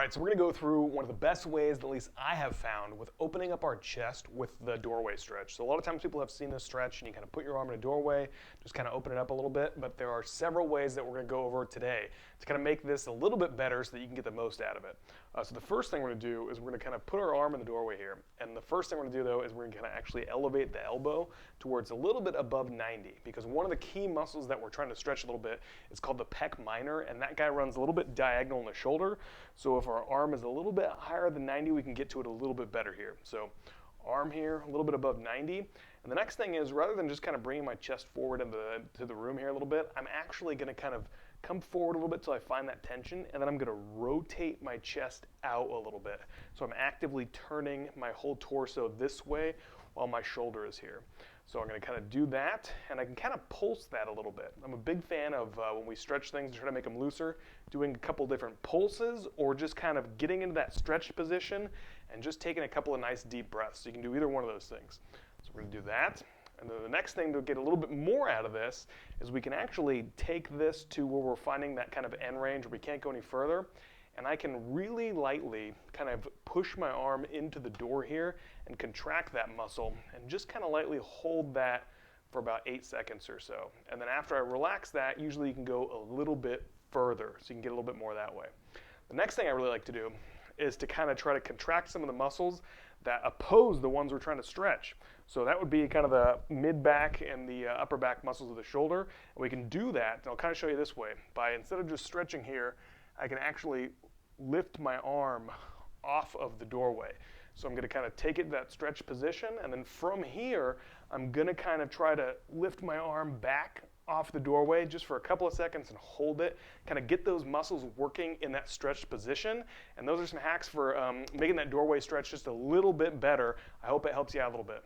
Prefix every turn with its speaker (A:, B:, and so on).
A: right, so we're gonna go through one of the best ways, at least I have found, with opening up our chest with the doorway stretch. So a lot of times people have seen this stretch and you kind of put your arm in a doorway, just kind of open it up a little bit, but there are several ways that we're gonna go over today to kind of make this a little bit better so that you can get the most out of it. So the first thing we're gonna do is we're gonna kind of put our arm in the doorway here. And the first thing we're gonna do though is we're gonna kind of actually elevate the elbow towards a little bit above 90, because one of the key muscles that we're trying to stretch a little bit is called the pec minor, and that guy runs a little bit diagonal in the shoulder. So if our arm is a little bit higher than 90, we can get to it a little bit better here. So arm here, a little bit above 90. And the next thing is, rather than just kind of bringing my chest forward into the room here a little bit, I'm actually gonna kind of come forward a little bit till I find that tension, and then I'm gonna rotate my chest out a little bit. So I'm actively turning my whole torso this way while my shoulder is here. So I'm gonna kind of do that, and I can kind of pulse that a little bit. I'm a big fan of when we stretch things and try to make them looser, doing a couple different pulses, or just kind of getting into that stretched position and just taking a couple of nice deep breaths. So you can do either one of those things. So we're gonna do that. And then the next thing to get a little bit more out of this is we can actually take this to where we're finding that kind of end range where we can't go any further. And I can really lightly kind of push my arm into the door here and contract that muscle and just kind of lightly hold that for about 8 seconds or so. And then after I relax that, usually you can go a little bit further, so you can get a little bit more that way. The next thing I really like to do is to kind of try to contract some of the muscles that oppose the ones we're trying to stretch. So that would be kind of the mid-back and the upper back muscles of the shoulder. And we can do that, and I'll kind of show you this way. By instead of just stretching here, I can actually lift my arm off of the doorway. So I'm gonna kind of take it to that stretched position, and then from here, I'm gonna kind of try to lift my arm back off the doorway just for a couple of seconds and hold it, kind of get those muscles working in that stretched position. And those are some hacks for making that doorway stretch just a little bit better. I hope it helps you out a little bit.